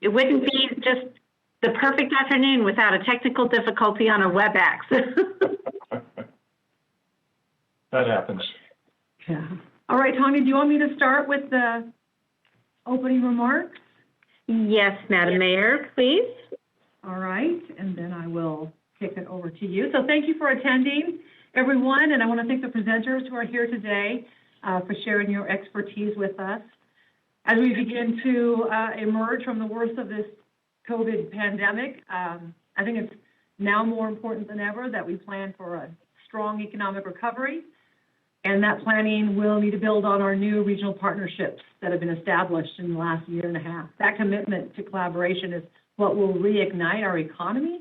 It wouldn't be just the perfect afternoon without a technical difficulty on a WebEx. That happens. Yeah. All right, Tanya, do you want me to start with the opening remarks? Yes, Madam Mayor, please. All right, and then I will kick it over to you. So thank you for attending, everyone, and I want to thank the presenters who are here today for sharing your expertise with us. As we begin to emerge from the worst of this COVID pandemic, I think it's now more important than ever that we plan for a strong economic recovery, and that planning will need to build on our new regional partnerships that have been established in the last year and a half. That commitment to collaboration is what will reignite our economy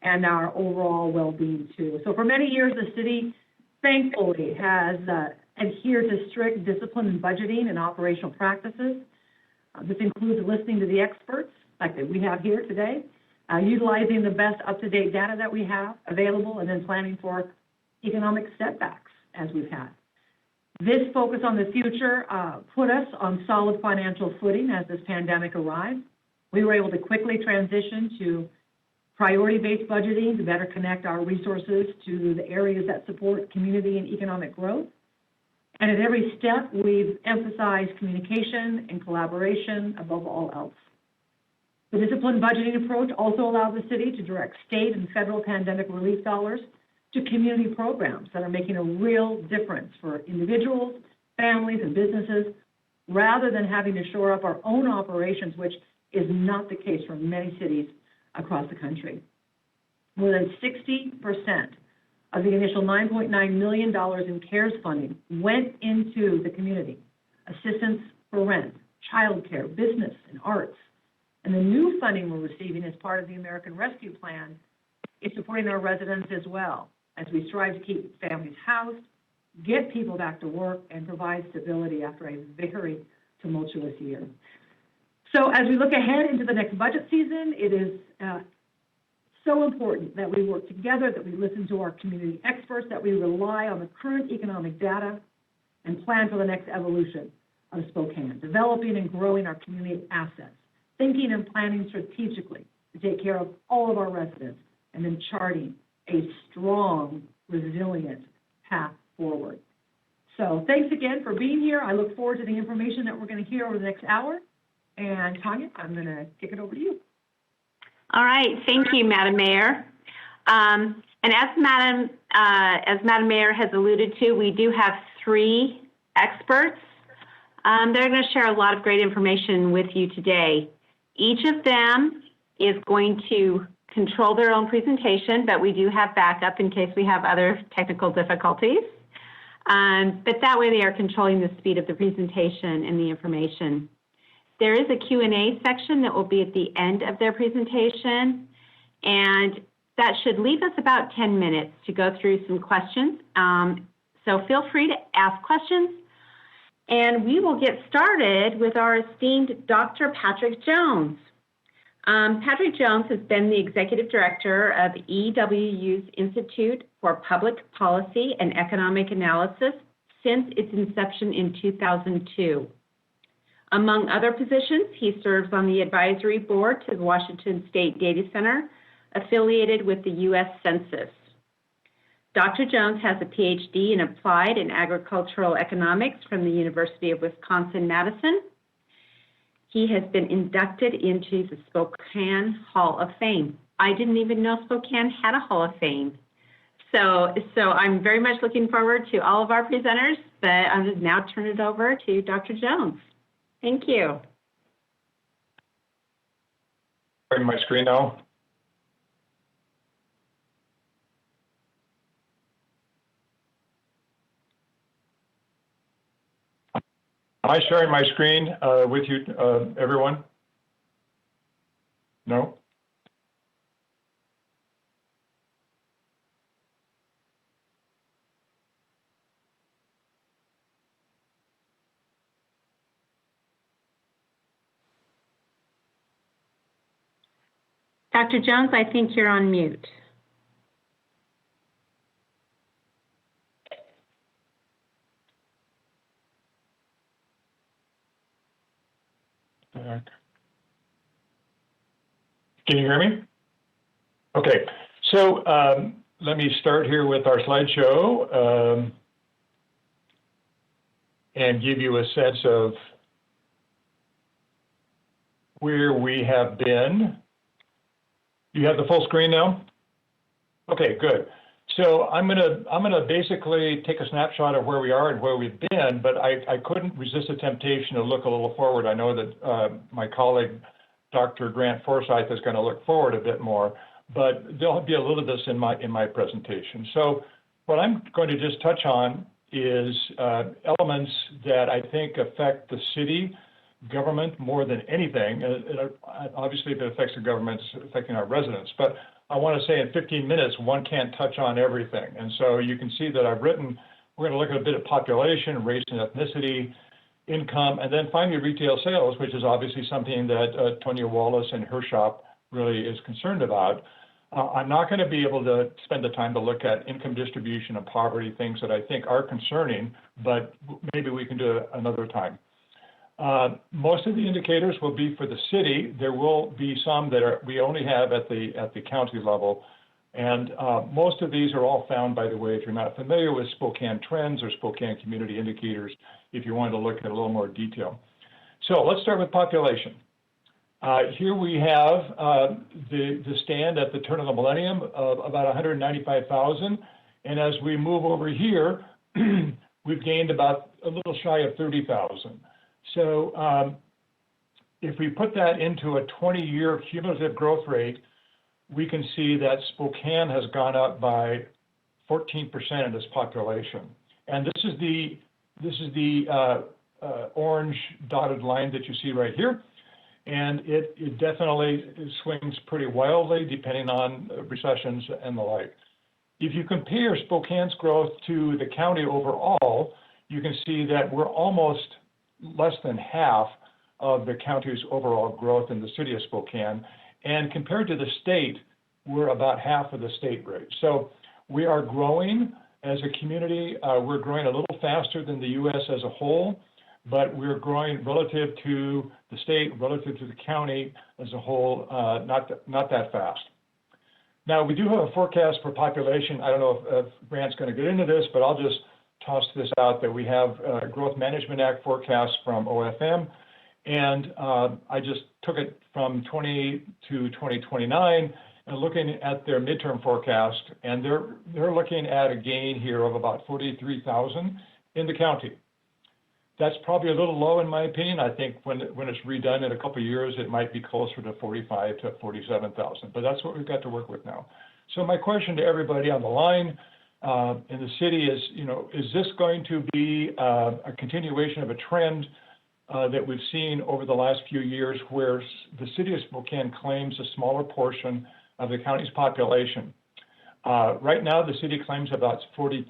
and our overall well-being too. So for many years, the city thankfully has adhered to strict discipline in budgeting and operational practices. This includes listening to the experts like that we have here today, utilizing the best up-to-date data that we have available, and then planning for economic setbacks as we've had. This focus on the future put us on solid financial footing as this pandemic arrived. We were able to quickly transition to priority-based budgeting to better connect our resources to the areas that support community and economic growth. And at every step, we've emphasized communication and collaboration above all else. The disciplined budgeting approach also allows the city to direct state and federal pandemic relief dollars to community programs that are making a real difference for individuals, families, and businesses, rather than having to shore up our own operations, which is not the case for many cities across the country. More than 60% of the initial $9.9 million in CARES funding went into the community, assistance for rent, childcare, business, and arts. And the new funding we're receiving as part of the American Rescue Plan is supporting our residents as well, as we strive to keep families housed, get people back to work, and provide stability after a very tumultuous year. So as we look ahead into the next budget season, it is so important that we work together, that we listen to our community experts, that we rely on the current economic data and plan for the next evolution of Spokane, developing and growing our community assets, thinking and planning strategically to take care of all of our residents, and then charting a strong, resilient path forward. So thanks again for being here. I look forward to the information that we're going to hear over the next hour. And Tanya, I'm going to kick it over to you. All right, thank you, Madam Mayor. And as Madam Mayor has alluded to, we do have 3 experts. They're going to share a lot of great information with you today. Each of them is going to control their own presentation, but we do have backup in case we have other technical difficulties. But that way they are controlling the speed of the presentation and the information. There is a Q&A section that will be at the end of their presentation, and that should leave us about 10 minutes to go through some questions. So feel free to ask questions, and we will get started with our esteemed Dr. Patrick Jones. Patrick Jones has been the Executive Director of EWU's Institute for Public Policy and Economic Analysis since its inception in 2002. Among other positions, he serves on the advisory board to the Washington State Data Center, affiliated with the U.S. Census. Dr. Jones has a PhD in Applied and Agricultural Economics from the University of Wisconsin-Madison. He has been inducted into the Spokane Hall of Fame. I didn't even know Spokane had a Hall of Fame. So I'm very much looking forward to all of our presenters, but I'm going to now turn it over to Dr. Jones. Thank you. Sharing my screen now. Am I sharing my screen with you, everyone? No? Dr. Jones, I think you're on mute. Can you hear me? Okay, so let me start here with our slideshow and give you a sense of where we have been. You have the full screen now? Okay, good. So I'm gonna basically take a snapshot of where we are and where we've been, but I couldn't resist the temptation to look a little forward. I know that my colleague, Dr. Grant Forsyth, is going to look forward a bit more, but there'll be a little of this in my presentation. So what I'm going to just touch on is elements that I think affect the city government more than anything. Obviously, if it affects the government, it's affecting our residents. But I want to say in 15 minutes, one can't touch on everything. And so you can see that I've written, we're going to look at a bit of population, race and ethnicity, income, and then finally retail sales, which is obviously something that Tonya Wallace and her shop really is concerned about. I'm not going to be able to spend the time to look at income distribution and poverty, things that I think are concerning, but maybe we can do it another time. Most of the indicators will be for the city. There will be some that we only have at the county level. And most of these are all found, by the way, if you're not familiar with Spokane Trends or Spokane Community Indicators, if you wanted to look at a little more detail. So let's start with population. Here we have the stand at the turn of the millennium of about 195,000. And as we move over here, we've gained about a little shy of 30,000. So if we put that into a 20-year cumulative growth rate, we can see that Spokane has gone up by 14% in this population. And this is the orange dotted line that you see right here. And it definitely swings pretty wildly depending on recessions and the like. If you compare Spokane's growth to the county overall, you can see that we're almost less than half of the county's overall growth in the city of Spokane. And compared to the state, we're about half of the state rate. So we are growing as a community. We're growing a little faster than the U.S. as a whole, but we're growing relative to the state, relative to the county as a whole, not that fast. Now, we do have a forecast for population. I don't know if Grant's going to get into this, but I'll just toss this out that we have Growth Management Act forecasts from OFM, and I just took it from 20 to 2029 and looking at their midterm forecast, and they're looking at a gain here of about 43,000 in the county. That's probably a little low in my opinion. I think when it's redone in a couple of years, it might be closer to 45 to 47,000, but that's what we've got to work with now. So my question to everybody on the line in the city is, is this going to be a continuation of a trend that we've seen over the last few years where the city of Spokane claims a smaller portion of the county's population? Right now, the city claims about 42%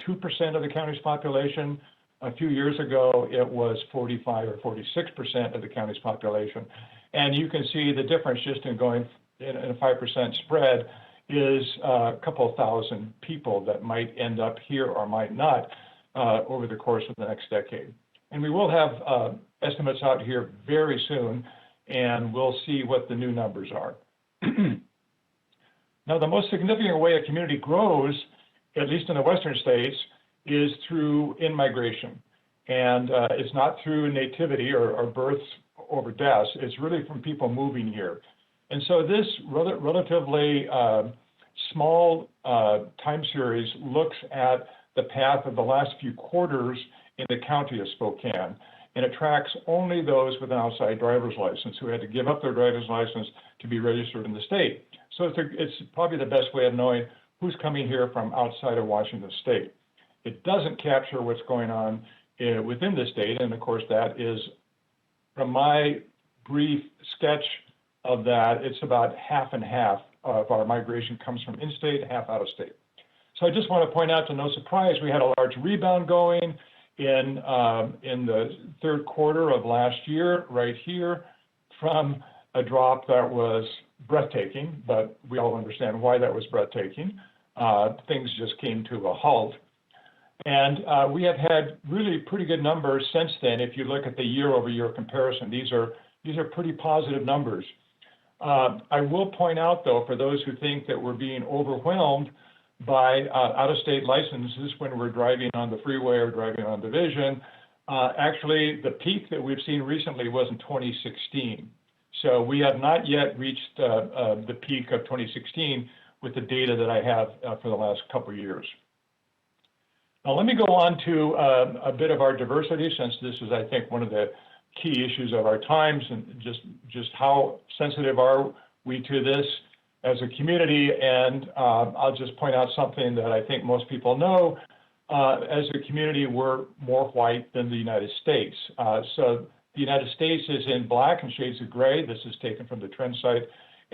of the county's population. A few years ago, it was 45 or 46% of the county's population. And you can see the difference just in going in a 5% spread is a couple thousand people that might end up here or might not over the course of the next decade. And we will have estimates out here very soon, and we'll see what the new numbers are. Now, the most significant way a community grows, at least in the western states, is through in-migration. And it's not through nativity or births over deaths. It's really from people moving here. And so this relatively small time series looks at the path of the last few quarters in the county of Spokane, and it tracks only those with an outside driver's license who had to give up their driver's license to be registered in the state. So it's probably the best way of knowing who's coming here from outside of Washington state. It doesn't capture what's going on within the state, and of course that is, from my brief sketch of that, it's about half and half of our migration comes from in-state, half out of state. So I just want to point out, to no surprise, we had a large rebound going in the third quarter of last year, right here, from a drop that was breathtaking, but we all understand why that was breathtaking. Things just came to a halt. And we have had really pretty good numbers since then. If you look at the year-over-year comparison, these are pretty positive numbers. I will point out, though, for those who think that we're being overwhelmed by out-of-state licenses when we're driving on the freeway or driving on Division, actually, the peak that we've seen recently was in 2016. So we have not yet reached the peak of 2016 with the data that I have for the last couple of years. Now, let me go on to a bit of our diversity, since this is, I think, one of the key issues of our times, and just how sensitive are we to this as a community. And I'll just point out something that I think most people know. As a community, we're more white than the United States. So the United States is in black and shades of gray. This is taken from the trend site.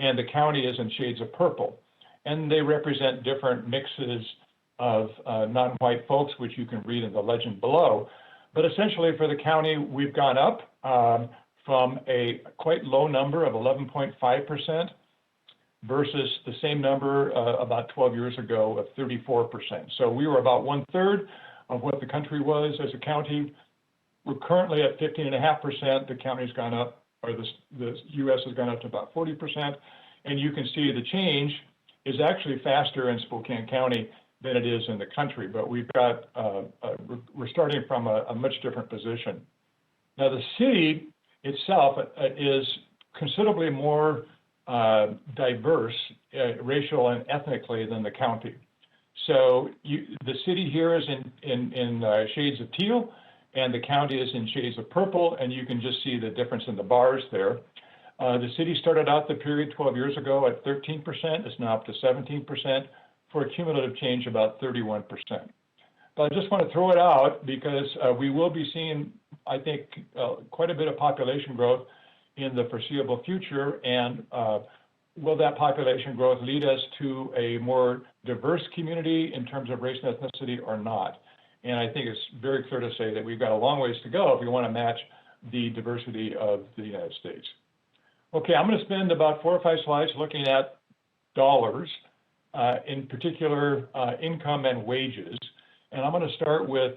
And the county is in shades of purple. And they represent different mixes of non-white folks, which you can read in the legend below. But essentially for the county, we've gone up from a quite low number of 11.5% versus the same number about 12 years ago of 34%. So we were about 1/3 of what the country was as a county. We're currently at 15.5%. The county's gone up, or the U.S. has gone up to about 40%. And you can see the change is actually faster in Spokane County than it is in the country. But we've got, we're starting from a much different position. Now, the city itself is considerably more diverse, racial and ethnically, than the county. So the city here is in shades of teal, and the county is in shades of purple, and you can just see the difference in the bars there. The city started out the period 12 years ago at 13%. It's now up to 17%, for a cumulative change about 31%. But I just want to throw it out because we will be seeing, I think, quite a bit of population growth in the foreseeable future. And will that population growth lead us to a more diverse community in terms of race and ethnicity or not? And I think it's very clear to say that we've got a long ways to go if we want to match the diversity of the United States. Okay, I'm going to spend about 4 or 5 slides looking at dollars, in particular income and wages. And I'm going to start with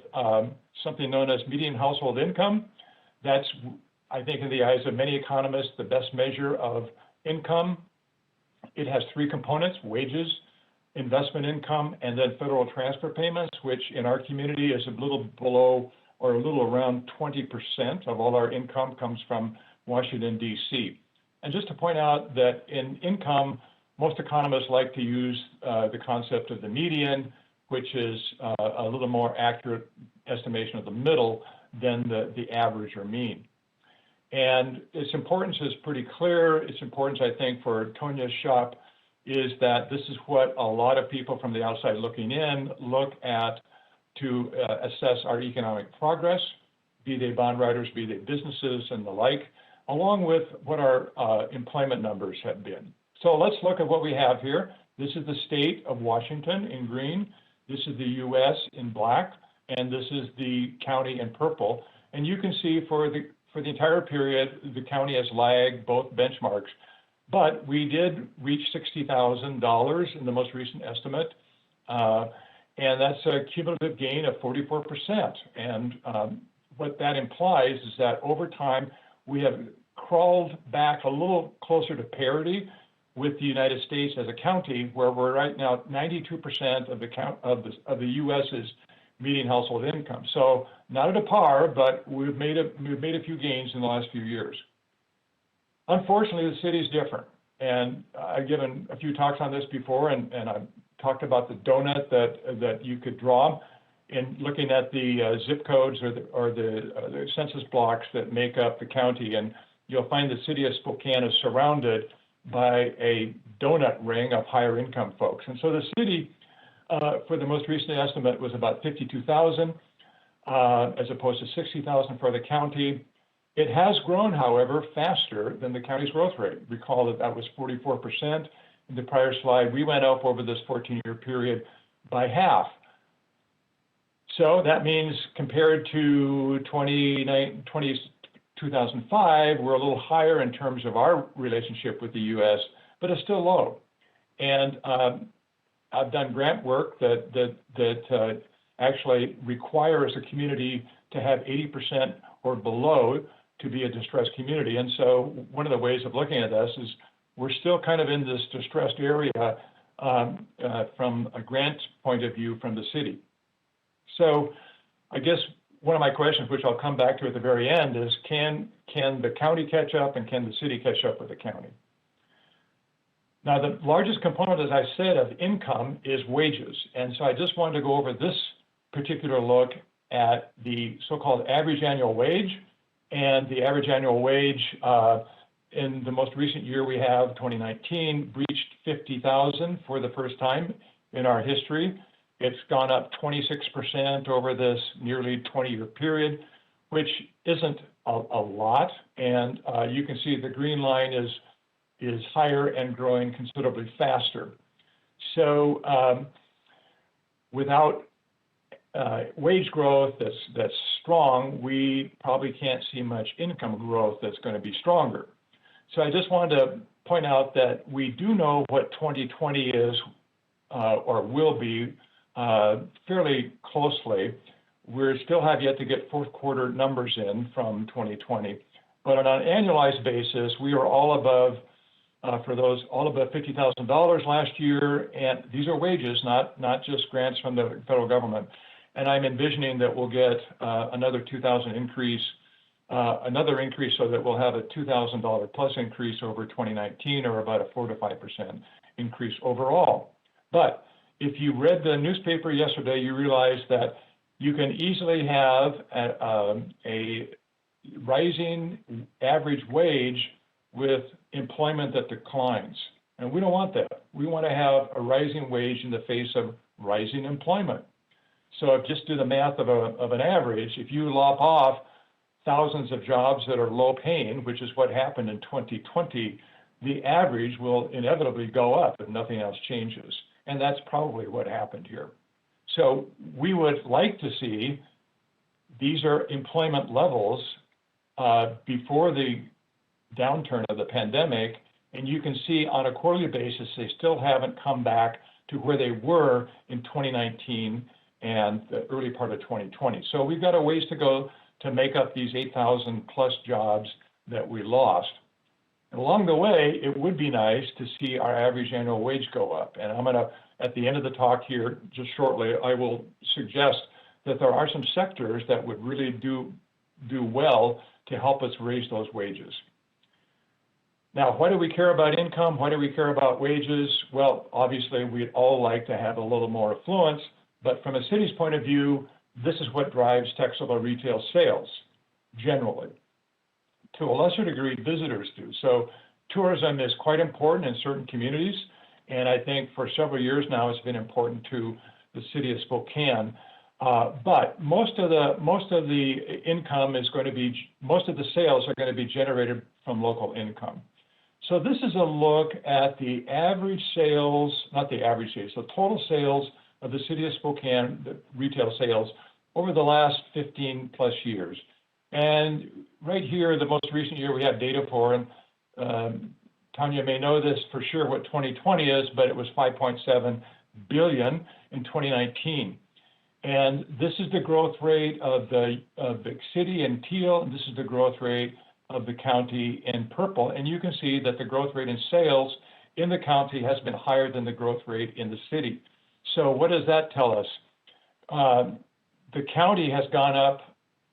something known as median household income. That's, I think, in the eyes of many economists, the best measure of income. It has 3 components: wages, investment income, and then federal transfer payments, which in our community is a little below or a little around 20% of all our income comes from Washington, D.C. And just to point out that in income, most economists like to use the concept of the median, which is a little more accurate estimation of the middle than the average or mean. And its importance is pretty clear. Its importance, I think, for Tonya's shop is that this is what a lot of people from the outside looking in look at to assess our economic progress, be they bond writers, be they businesses and the like, along with what our employment numbers have been. So let's look at what we have here. This is the state of Washington in green. This is the U.S. in black, and this is the county in purple. And you can see for the entire period, the county has lagged both benchmarks. But we did reach $60,000 in the most recent estimate, and that's a cumulative gain of 44%. And what that implies is that over time, we have crawled back a little closer to parity with the United States as a county, where we're right now 92% of the U.S.'s median household income. So not at a par, but we've made a few gains in the last few years. Unfortunately, the city is different. And I've given a few talks on this before, and I've talked about the donut that you could draw in looking at the zip codes or the census blocks that make up the county. And you'll find the city of Spokane is surrounded by a donut ring of higher income folks. And so the city, for the most recent estimate, was about 52,000 as opposed to 60,000 for the county. It has grown, however, faster than the county's growth rate. Recall that that was 44% in the prior slide. We went up over this 14-year period by half. So that means compared to 2005, we're a little higher in terms of our relationship with the U.S., but it's still low. And I've done grant work that actually requires a community to have 80% or below to be a distressed community. And so one of the ways of looking at this is, we're still kind of in this distressed area from a grant point of view from the city. So I guess one of my questions, which I'll come back to at the very end, is can the county catch up and can the city catch up with the county? Now, the largest component, as I said, of income is wages. And so I just wanted to go over this particular look at the so-called average annual wage. And the average annual wage in the most recent year we have, 2019, breached $50,000 for the first time in our history. It's gone up 26% over this nearly 20-year period, which isn't a lot. And you can see the green line is higher and growing considerably faster. So without wage growth that's strong, we probably can't see much income growth that's going to be stronger. So I just wanted to point out that we do know what 2020 is or will be fairly closely. We still have yet to get fourth quarter numbers in from 2020, but on an annualized basis, we are all above, for those, all above $50,000 last year, and these are wages, not just grants from the federal government. And I'm envisioning that we'll get another $2,000 increase, another increase so that we'll have a $2,000 plus increase over 2019, or about a 4 to 5% increase overall. But if you read the newspaper yesterday, you realize that you can easily have a rising average wage with employment that declines. And we don't want that. We want to have a rising wage in the face of rising employment. So just do the math of an average. If you lop off thousands of jobs that are low paying, which is what happened in 2020, the average will inevitably go up if nothing else changes. And that's probably what happened here. So we would like to see, these are employment levels before the downturn of the pandemic, and you can see on a quarterly basis, they still haven't come back to where they were in 2019 and the early part of 2020. So we've got a ways to go to make up these 8,000 plus jobs that we lost. And along the way, it would be nice to see our average annual wage go up. And I'm gonna, at the end of the talk here, just shortly, I will suggest that there are some sectors that would really do well to help us raise those wages. Now, why do we care about income? Why do we care about wages? Well, obviously, we'd all like to have a little more affluence, but from a city's point of view, this is what drives taxable retail sales, generally. To a lesser degree, visitors do. So tourism is quite important in certain communities, and I think for several years now it's been important to the city of Spokane. But most of the income is going to be, most of the sales are going to be generated from local income. So this is a look at the average sales, not the average sales, the total sales of the city of Spokane, the retail sales, over the last 15 plus years. And right here, the most recent year we have data for, and Tanya may know this for sure what 2020 is, but it was 5.7 billion in 2019. And this is the growth rate of the city in teal, and this is the growth rate of the county in purple. And you can see that the growth rate in sales in the county has been higher than the growth rate in the city. So what does that tell us? The county has gone up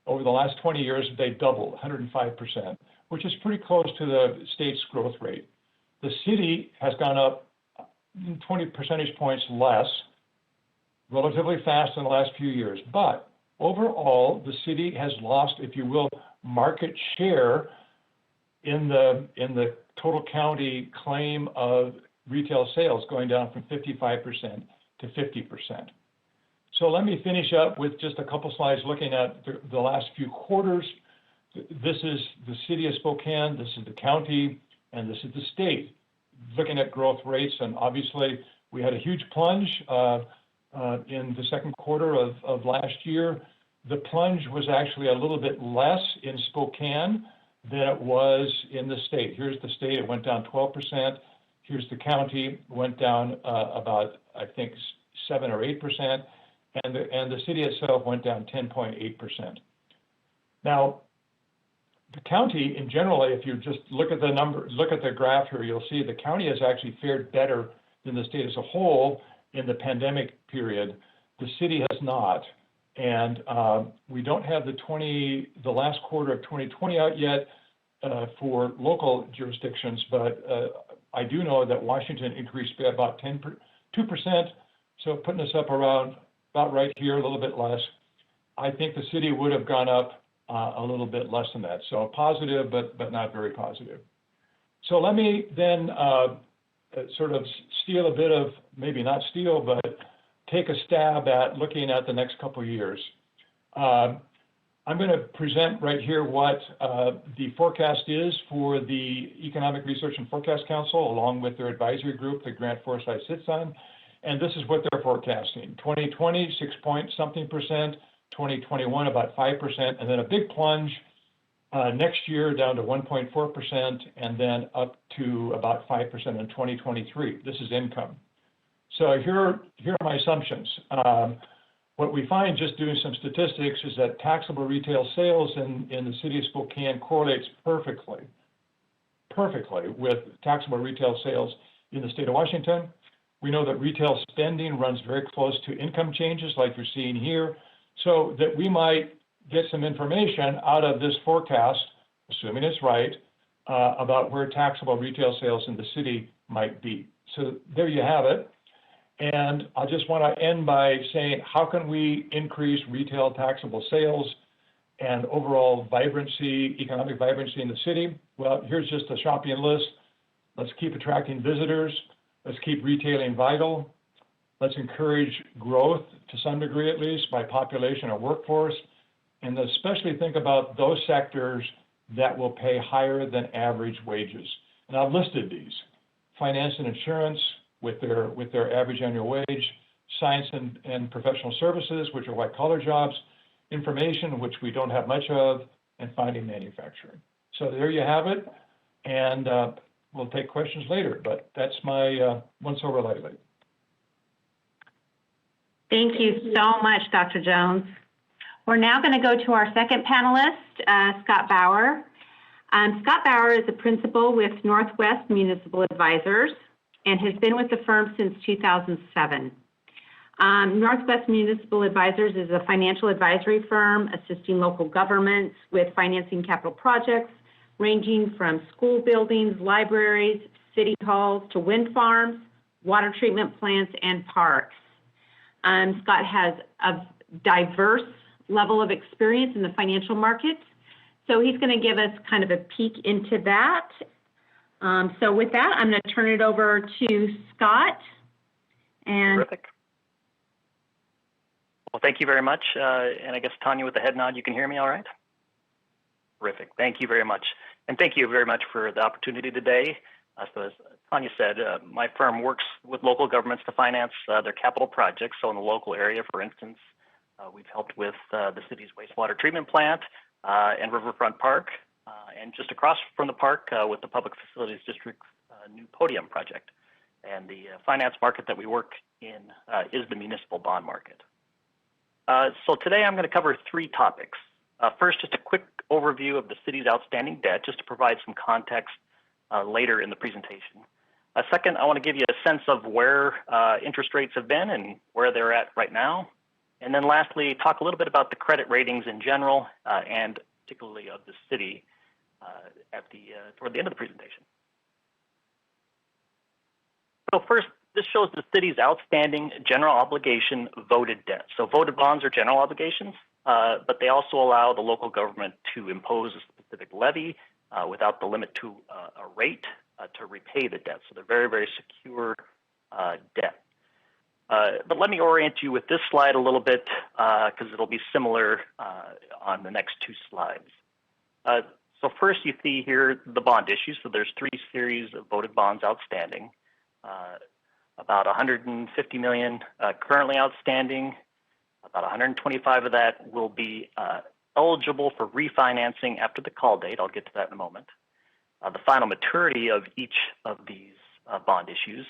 over the last 20 years, they doubled, 105%, which is pretty close to the state's growth rate. The city has gone up 20 percentage points less, relatively fast in the last few years. But overall, the city has lost, if you will, market share in the total county claim of retail sales, going down from 55% to 50%. So let me finish up with just a couple slides looking at the last few quarters. This is the city of Spokane, this is the county, and this is the state, looking at growth rates. And obviously, we had a huge plunge in the second quarter of last year. The plunge was actually a little bit less in Spokane than it was in the state. Here's the state, it went down 12%. Here's the county, went down about, I think, 7 or 8%. And the city itself went down 10.8%. Now, the county in general, if you just look at the graph here, you'll see the county has actually fared better than the state as a whole in the pandemic period. The city has not. And we don't have the last quarter of 2020 out yet for local jurisdictions, but I do know that Washington increased by about 2%, so putting us up around about right here, a little bit less. I think the city would have gone up a little bit less than that. So positive, but not very positive. So let me then sort of steal a bit of, maybe not steal, but take a stab at looking at the next couple of years. I'm going to present right here what the forecast is for the Economic Research and Forecast Council, along with their advisory group that Grant Forsythe sits on. And this is what they're forecasting. 2020, 6-point-something%, 2021, about 5%, and then a big plunge next year down to 1.4%, and then up to about 5% in 2023. This is income. So here are my assumptions. What we find just doing some statistics is that taxable retail sales in the city of Spokane correlates perfectly with taxable retail sales in the state of Washington. We know that retail spending runs very close to income changes like you're seeing here, so that we might get some information out of this forecast, assuming it's right, about where taxable retail sales in the city might be. So there you have it. And I just want to end by saying, how can we increase retail taxable sales and overall vibrancy, economic vibrancy in the city? Well, here's just a shopping list. Let's keep attracting visitors. Let's keep retailing vital. Let's encourage growth to some degree, at least, by population or workforce. And especially think about those sectors that will pay higher than average wages. And I've listed these: finance and insurance, with their average annual wage, science and professional services, which are white-collar jobs, information, which we don't have much of, and finding manufacturing. So there you have it, and we'll take questions later, but that's my once-over lightly. Thank you so much, Dr. Jones. We're now going to go to our second panelist, Scott Bauer. Scott Bauer is a principal with Northwest Municipal Advisors and has been with the firm since 2007. Northwest Municipal Advisors is a financial advisory firm assisting local governments with financing capital projects ranging from school buildings, libraries, city halls, to wind farms, water treatment plants, and parks. Scott has a diverse level of experience in the financial markets, so he's going to give us kind of a peek into that. So with that, I'm going to turn it over to Scott. And terrific. Well, thank you very much. And I guess, Tanya, with the head nod, you can hear me all right? Terrific. Thank you very much. And thank you very much for the opportunity today. So as Tanya said, my firm works with local governments to finance their capital projects. So in the local area, for instance, we've helped with the city's wastewater treatment plant and Riverfront Park. And just across from the park with the Public Facilities District's new podium project. And the finance market that we work in is the municipal bond market. So today I'm going to cover three topics. First, just a quick overview of the city's outstanding debt, just to provide some context later in the presentation. Second, I want to give you a sense of where interest rates have been and where they're at right now. And then lastly, talk a little bit about the credit ratings in general and particularly of the city toward the end of the presentation. So first, this shows the city's outstanding general obligation voted debt. So voted bonds are general obligations, but they also allow the local government to impose a specific levy without the limit to a rate to repay the debt. So they're very, very secure debt. But let me orient you with this slide a little bit because it'll be similar on the next two slides. So first you see here the bond issues. So there's three series of voted bonds outstanding. About 150 million currently outstanding. About 125 of that will be eligible for refinancing after the call date. I'll get to that in a moment. The final maturity of each of these bond issues.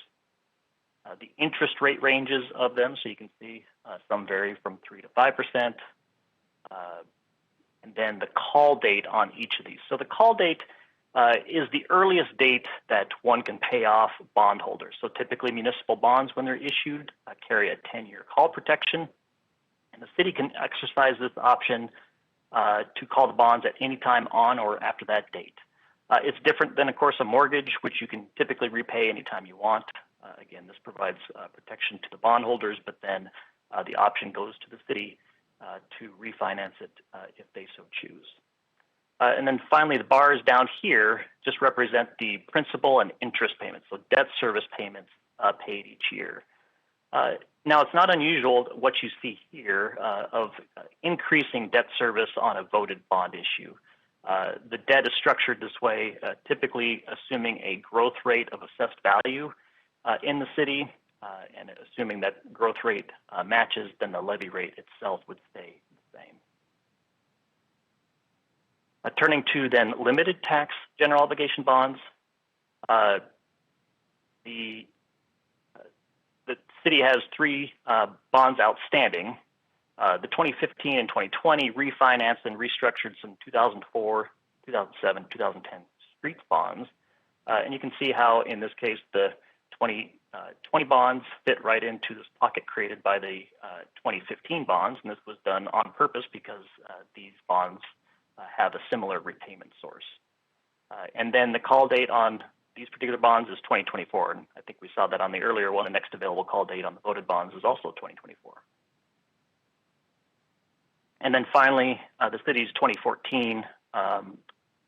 The interest rate ranges of them, so you can see some vary from 3 to 5%. and then the call date on each of these. So the call date is the earliest date that one can pay off bondholders. So typically municipal bonds, when they're issued, carry a 10-year call protection, and the city can exercise this option to call the bonds at any time on or after that date. It's different than, of course, a mortgage, which you can typically repay anytime you want. Again, this provides protection to the bondholders, but then the option goes to the city to refinance it if they so choose. And then finally, the bars down here just represent the principal and interest payments, so debt service payments paid each year. Now, it's not unusual what you see here of increasing debt service on a voted bond issue. The debt is structured this way, typically assuming a growth rate of assessed value in the city, and assuming that growth rate matches, then the levy rate itself would stay the same. Turning to then limited tax general obligation bonds, the city has three bonds outstanding. The 2015 and 2020 refinanced and restructured some 2004, 2007, 2010 street bonds. And you can see how, in this case, the 2020 bonds fit right into this pocket created by the 2015 bonds. And this was done on purpose because these bonds have a similar repayment source. And then the call date on these particular bonds is 2024. And I think we saw that on the earlier one. The next available call date on the voted bonds is also 2024. And then finally, the city's 2014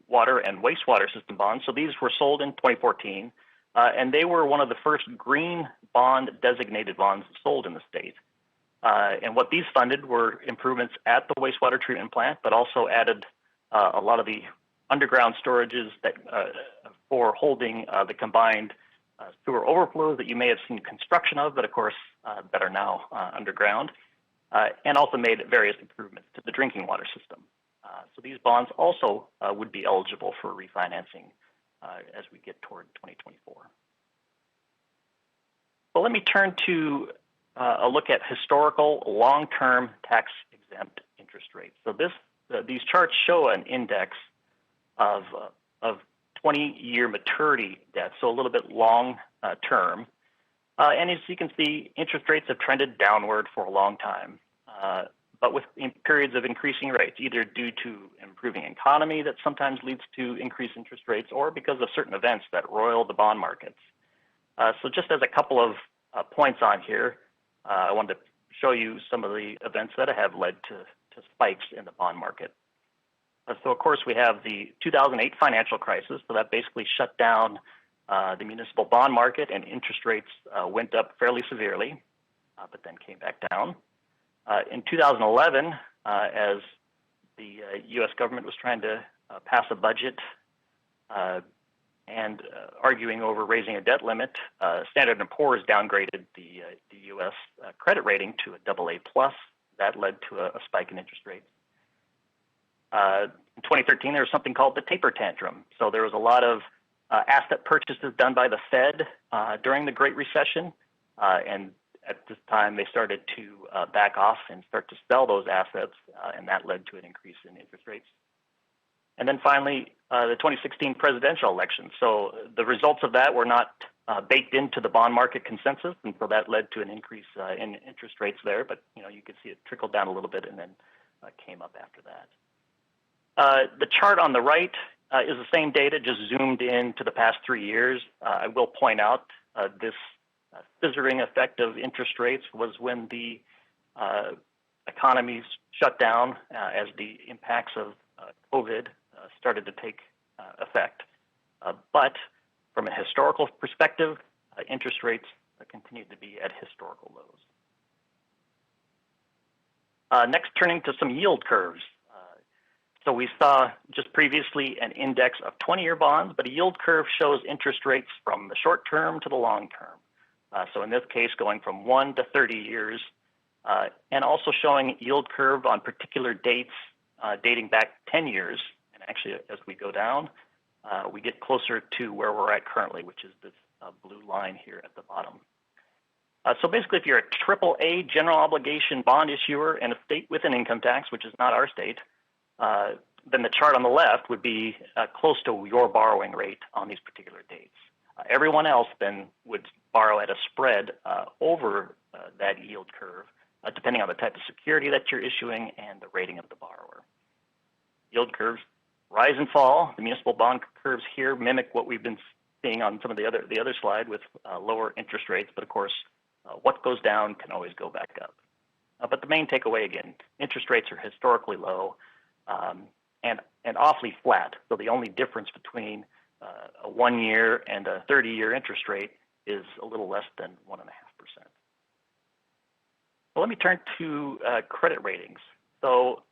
water and wastewater system bonds. So these were sold in 2014, and they were one of the first green bond designated bonds sold in the state. And what these funded were improvements at the wastewater treatment plant, but also added a lot of the underground storages that for holding the combined sewer overflows that you may have seen construction of, but of course that are now underground. And also made various improvements to the drinking water system. So these bonds also would be eligible for refinancing as we get toward 2024. So let me turn to a look at historical long-term tax-exempt interest rates. So these charts show an index of 20-year maturity debt, so a little bit long-term. And as you can see, interest rates have trended downward for a long time, but with periods of increasing rates, either due to improving economy that sometimes leads to increased interest rates, or because of certain events that roil the bond markets. So just as a couple of points on here, I wanted to show you some of the events that have led to spikes in the bond market. So of course we have the 2008 financial crisis, so that basically shut down the municipal bond market, and interest rates went up fairly severely, but then came back down. In 2011, as the U.S. government was trying to pass a budget and arguing over raising a debt limit, Standard & Poor's downgraded the U.S. Credit rating to a AA+. That led to a spike in interest rates. In 2013, there was something called the taper tantrum. So there was a lot of asset purchases done by the Fed during the Great Recession, and at this time they started to back off and start to sell those assets, and that led to an increase in interest rates. And then finally, the 2016 presidential election. So the results of that were not baked into the bond market consensus, and so that led to an increase in interest rates there. But you could see it trickled down a little bit and then came up after that. The chart on the right is the same data, just zoomed in to the past 3 years. I will point out this scissoring effect of interest rates was when the economies shut down as the impacts of COVID started to take effect. But from a historical perspective, interest rates continued to be at historical lows. Next, turning to some yield curves. So we saw just previously an index of 20-year bonds, but a yield curve shows interest rates from the short term to the long term. So in this case, going from 1 to 30 years, and also showing yield curve on particular dates dating back 10 years. And actually, as we go down, we get closer to where we're at currently, which is this blue line here at the bottom. So basically, if you're a AAA general obligation bond issuer in a state with an income tax, which is not our state, then the chart on the left would be close to your borrowing rate on these particular dates. Everyone else then would borrow at a spread over that yield curve, depending on the type of security that you're issuing and the rating of the borrower. Yield curves rise and fall. The municipal bond curves here mimic what we've been seeing on some of the other slide with lower interest rates, but of course, what goes down can always go back up. But the main takeaway again, interest rates are historically low and awfully flat. So the only difference between a 1-year and a 30-year interest rate is a little less than 1.5%. So let me turn to credit ratings. So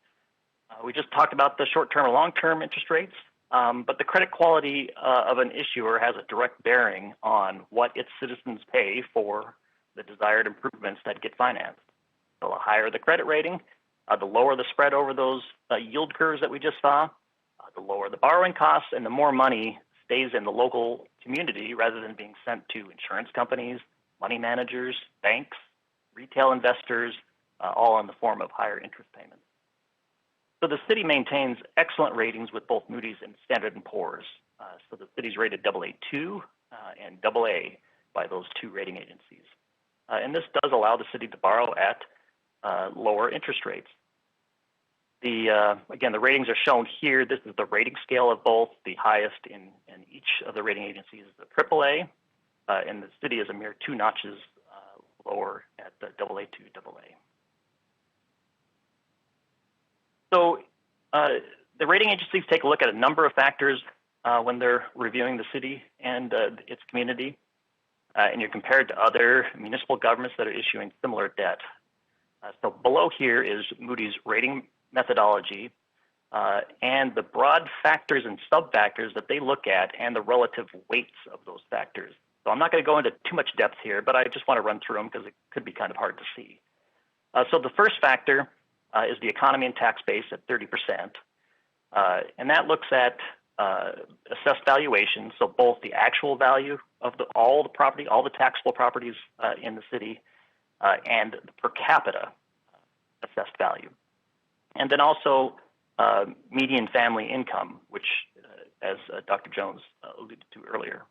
we just talked about the short-term and long-term interest rates, but the credit quality of an issuer has a direct bearing on what its citizens pay for the desired improvements that get financed. So the higher the credit rating, the lower the spread over those yield curves that we just saw, the lower the borrowing costs, and the more money stays in the local community rather than being sent to insurance companies, money managers, banks, retail investors, all in the form of higher interest payments. So the city maintains excellent ratings with both Moody's and Standard & Poor's. So the city's rated AA2 and AA by those two rating agencies. And this does allow the city to borrow at lower interest rates. Again, the ratings are shown here. This is the rating scale of both. The highest in each of the rating agencies is the AAA, and the city is a mere 2 notches lower at the AA2, AA. So the rating agencies take a look at a number of factors when they're reviewing the city and its community, and you're compared to other municipal governments that are issuing similar debt. So below here is Moody's rating methodology and the broad factors and sub-factors that they look at and the relative weights of those factors. So I'm not going to go into too much depth here, but I just want to run through them because it could be kind of hard to see. So the first factor is the economy and tax base at 30%. And that looks at assessed valuation, so both the actual value of all the property, all the taxable properties in the city, and the per capita assessed value. And then also median family income, which, as Dr. Jones alluded to earlier.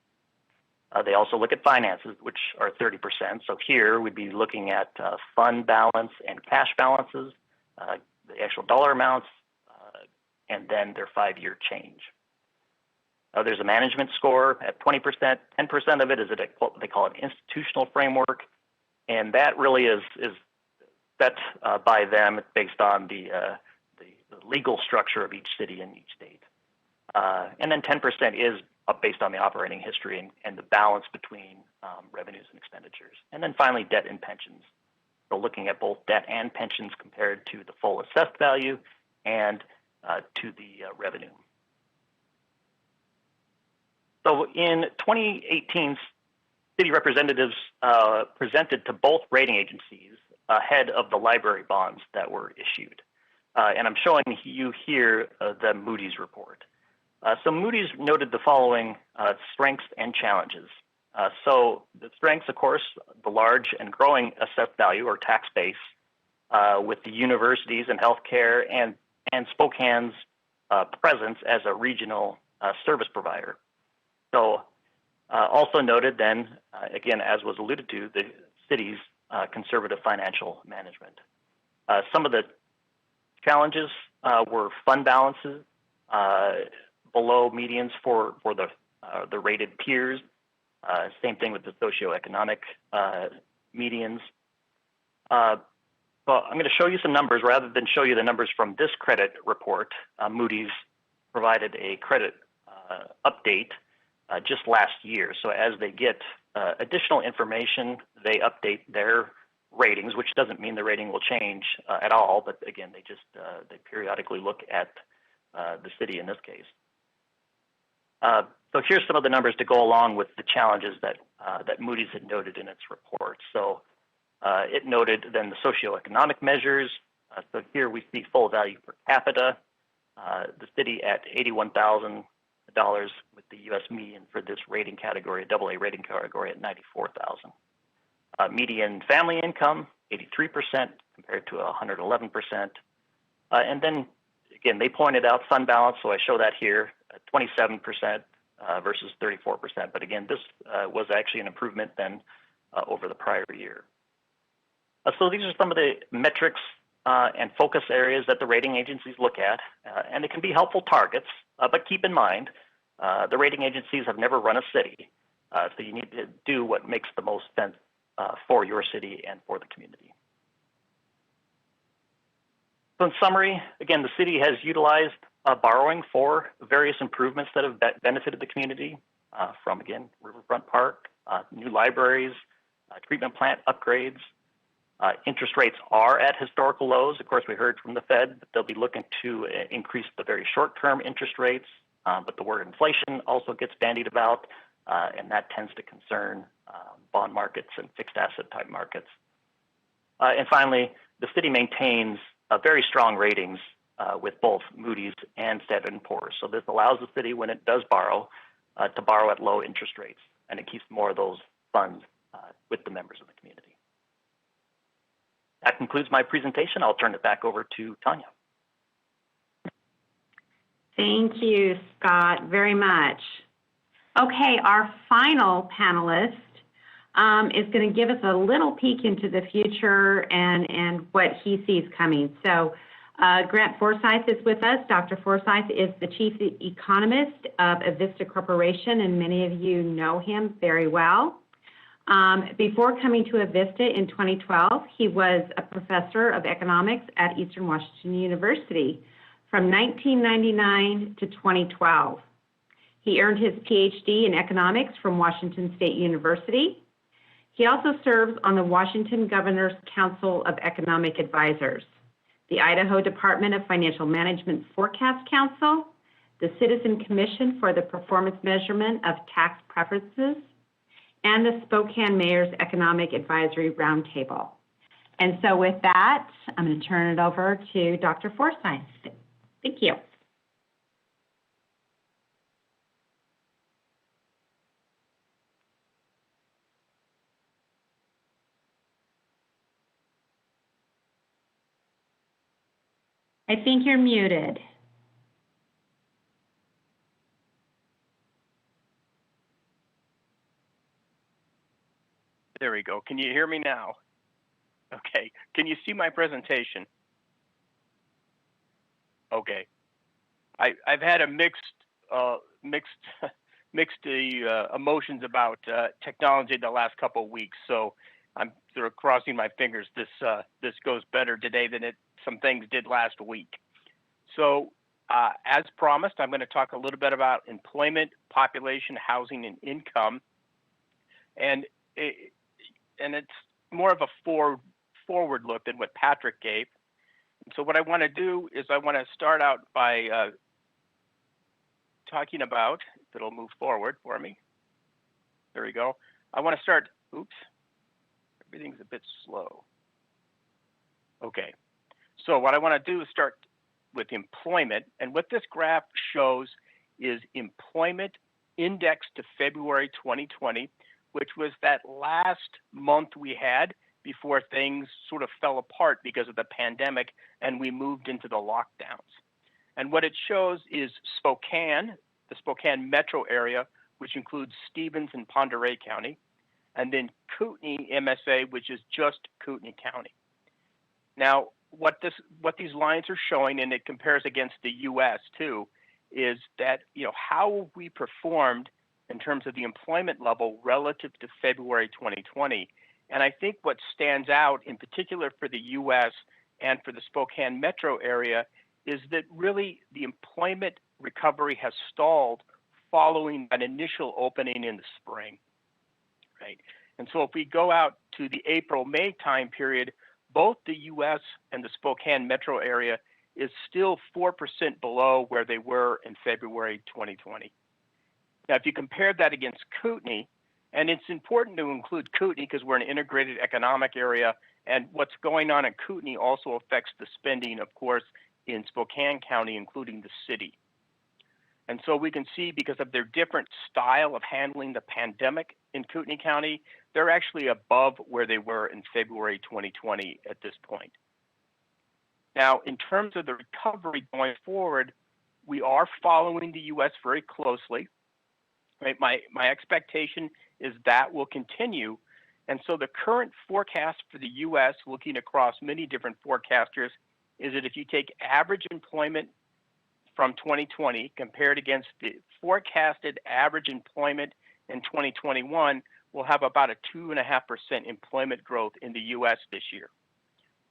They also look at finances, which are 30%. So here we'd be looking at fund balance and cash balances, the actual dollar amounts, and then their 5-year change. There's a management score at 20%. 10% of it is what they call an institutional framework, and that really is set by them based on the legal structure of each city and each state. And then 10% is based on the operating history and the balance between revenues and expenditures. And then finally, debt and pensions. So looking at both debt and pensions compared to the full assessed value and to the revenue. So in 2018, city representatives presented to both rating agencies ahead of the library bonds that were issued. And I'm showing you here the Moody's report. So Moody's noted the following strengths and challenges. So the strengths, of course, the large and growing assessed value or tax base with the universities and healthcare and Spokane's presence as a regional service provider. So also noted then, again, as was alluded to, the city's conservative financial management. Some of the challenges were fund balances below medians for the rated peers. Same thing with the socioeconomic medians. Well, I'm going to show you some numbers rather than show you the numbers from this credit report. Moody's provided a credit update just last year. So as they get additional information, they update their ratings, which doesn't mean the rating will change at all. But again, they periodically look at the city in this case. So here's some of the numbers to go along with the challenges that Moody's had noted in its report. So it noted then the socioeconomic measures. So here we see full value per capita, the city at $81,000 with the U.S. median for this rating category, AA rating category at $94,000. Median family income, 83% compared to 111%. And then again, they pointed out fund balance, so I show that here, 27% versus 34%. But again, this was actually an improvement then over the prior year. So these are some of the metrics and focus areas that the rating agencies look at, and it can be helpful targets, but keep in mind, the rating agencies have never run a city, so you need to do what makes the most sense for your city and for the community. So in summary, again, the city has utilized borrowing for various improvements that have benefited the community from, again, Riverfront Park, new libraries, treatment plant upgrades. Interest rates are at historical lows. Of course, we heard from the Fed that they'll be looking to increase the very short-term interest rates, but the word inflation also gets bandied about, and that tends to concern bond markets and fixed asset type markets. And finally, the city maintains very strong ratings with both Moody's and Standard & Poor's. So this allows the city, when it does borrow, to borrow at low interest rates, and it keeps more of those funds with the members of the community. That concludes my presentation. I'll turn it back over to Tanya. Thank you, Scott, very much. Okay, our final panelist is going to give us a little peek into the future and what he sees coming. So Grant Forsythe is with us. Dr. Forsythe is the chief economist of Avista Corporation, and many of you know him very well. Before coming to Avista in 2012, he was a professor of economics at Eastern Washington University from 1999 to 2012. He earned his PhD in economics from Washington State University. He also serves on the Washington Governor's Council of Economic Advisors, the Idaho Department of Financial Management Forecast Council, the Citizen Commission for the Performance Measurement of Tax Preferences, and the Spokane Mayor's Economic Advisory Roundtable. And so with that, I'm going to turn it over to Dr. Forsythe. Thank you. I think you're muted. There we go. Can you hear me now? Okay. Can you see my presentation? Okay. I've had a mixed emotions about technology the last couple of weeks, so I'm sort of crossing my fingers this goes better today than some things did last week. So as promised, I'm going to talk a little bit about employment, population, housing, and income, and it's more of a forward look than what Patrick gave. So what I want to do is I want to start out by talking about, if it'll move forward for me. There we go. I want to start, oops, everything's a bit slow. Okay, so what I want to do is start with employment. And what this graph shows is employment indexed to February 2020, which was that last month we had before things sort of fell apart because of the pandemic and we moved into the lockdowns. And what it shows is Spokane, the Spokane metro area, which includes Stevens and Pend Oreille County, and then Kootenai MSA, which is just Kootenai County. Now, what these lines are showing, and it compares against the U.S. too, is that how we performed in terms of the employment level relative to February 2020. And I think what stands out in particular for the U.S. and for the Spokane metro area is that really the employment recovery has stalled following an initial opening in the spring, right? And so if we go out to the April-May time period, both the U.S. and the Spokane metro area is still 4% below where they were in February 2020. Now, if you compare that against Kootenai, and it's important to include Kootenai because we're an integrated economic area, and what's going on in Kootenai also affects the spending, of course, in Spokane County, including the city. And so we can see because of their different style of handling the pandemic in Kootenai County, they're actually above where they were in February 2020 at this point. Now, in terms of the recovery going forward, we are following the U.S. very closely. Right? My expectation is that will continue. And so the current forecast for the U.S., looking across many different forecasters, is that if you take average employment from 2020 compared against the forecasted average employment in 2021, we'll have about a 2.5% employment growth in the U.S. this year.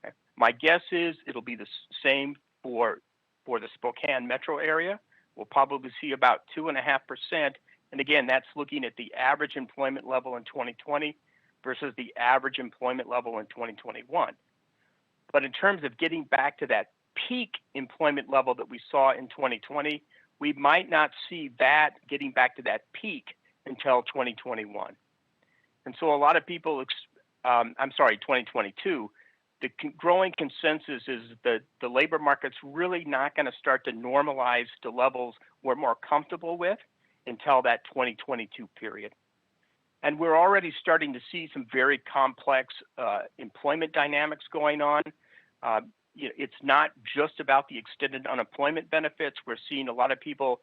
Okay. My guess is it'll be the same for the Spokane metro area. We'll probably see about 2.5%. And again, that's looking at the average employment level in 2020 versus the average employment level in 2021. But in terms of getting back to that peak employment level that we saw in 2020, we might not see that getting back to that peak until 2021. And so a lot of people, 2022, the growing consensus is that the labor market's really not going to start to normalize to levels we're more comfortable with until that 2022 period. And we're already starting to see some very complex employment dynamics going on. It's not just about the extended unemployment benefits. We're seeing a lot of people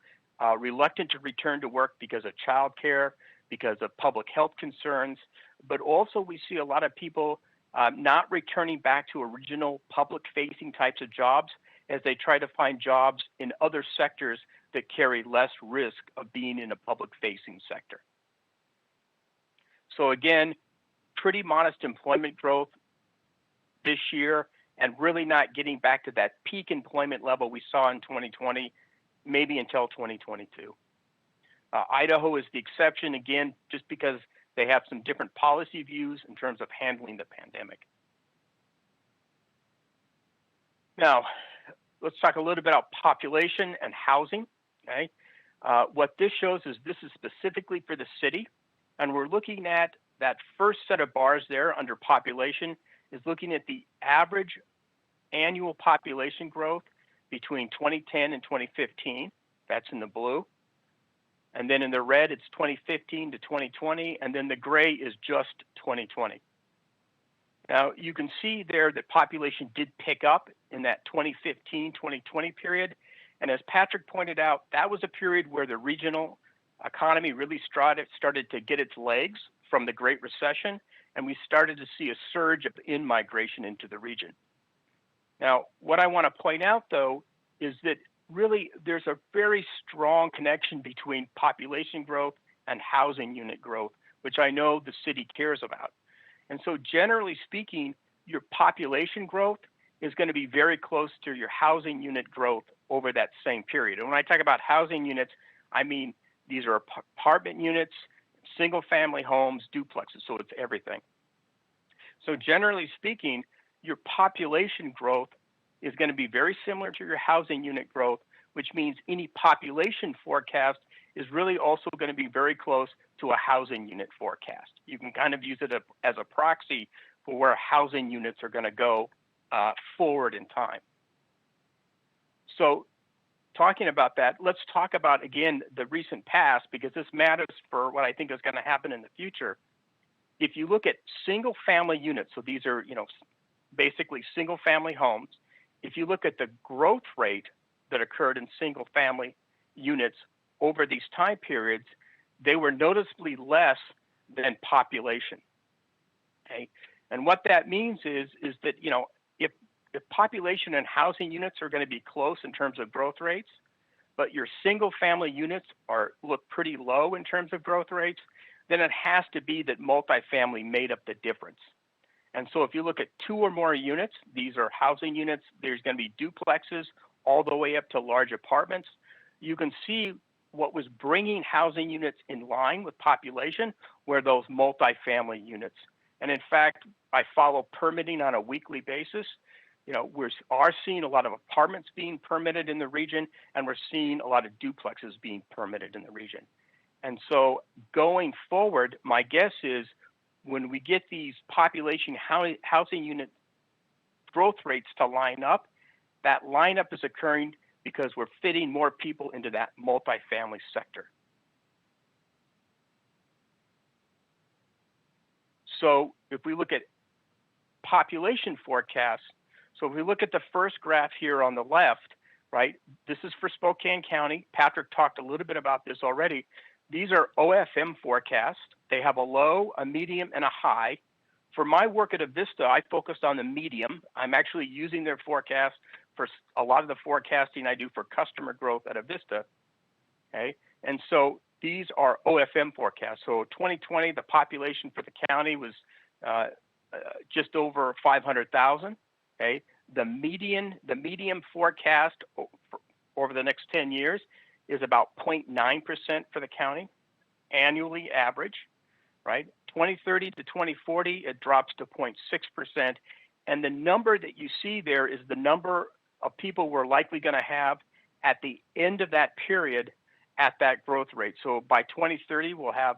reluctant to return to work because of childcare, because of public health concerns, but also we see a lot of people not returning back to original public-facing types of jobs as they try to find jobs in other sectors that carry less risk of being in a public-facing sector. So again, pretty modest employment growth this year, and really not getting back to that peak employment level we saw in 2020, maybe until 2022. Idaho is the exception, again, just because they have some different policy views in terms of handling the pandemic. Now, let's talk a little bit about population and housing. Okay, what this shows is this is specifically for the city, and we're looking at that first set of bars there under population is looking at the average annual population growth between 2010 and 2015. That's in the blue. And then in the red, it's 2015 to 2020, and then the gray is just 2020. Now, you can see there that population did pick up in that 2015-2020 period. And as Patrick pointed out, that was a period where the regional economy really started to get its legs from the Great Recession, and we started to see a surge of in-migration into the region. Now, what I want to point out, though, is that really there's a very strong connection between population growth and housing unit growth, which I know the city cares about. And so generally speaking, your population growth is going to be very close to your housing unit growth over that same period. And when I talk about housing units, I mean these are apartment units, single family homes, duplexes, so it's everything. So generally speaking, your population growth is going to be very similar to your housing unit growth, which means any population forecast is really also going to be very close to a housing unit forecast. You can kind of use it as a proxy for where housing units are going to go forward in time. So talking about that, let's talk about, again, the recent past, because this matters for what I think is going to happen in the future. If you look at single family units, so these are, basically single family homes, if you look at the growth rate that occurred in single family units over these time periods, they were noticeably less than population. Okay? And what that means is that, if population and housing units are going to be close in terms of growth rates, but your single family units look pretty low in terms of growth rates, then it has to be that multifamily made up the difference. And so if you look at 2 or more units, these are housing units, there's going to be duplexes all the way up to large apartments. You can see what was bringing housing units in line with population were those multifamily units. And in fact, I follow permitting on a weekly basis. We are seeing a lot of apartments being permitted in the region, and we're seeing a lot of duplexes being permitted in the region. And so going forward, my guess is when we get these population housing unit growth rates to line up, that lineup is occurring because we're fitting more people into that multifamily sector. So if we look at population forecasts, So if we look at the first graph here on the left, right, this is for Spokane County. Patrick talked a little bit about this already. These are OFM forecasts. They have a low, a medium, and a high. For my work at Avista, I focused on the medium. I'm actually using their forecast for a lot of the forecasting I do for customer growth at Avista. Okay, and so these are OFM forecasts. So 2020, the population for the county was just over 500,000. Okay, the median forecast over the next 10 years is about 0.9% for the county, annually average, right? 2030 to 2040, it drops to 0.6%. And the number that you see there is the number of people we're likely going to have at the end of that period at that growth rate. So by 2030, we'll have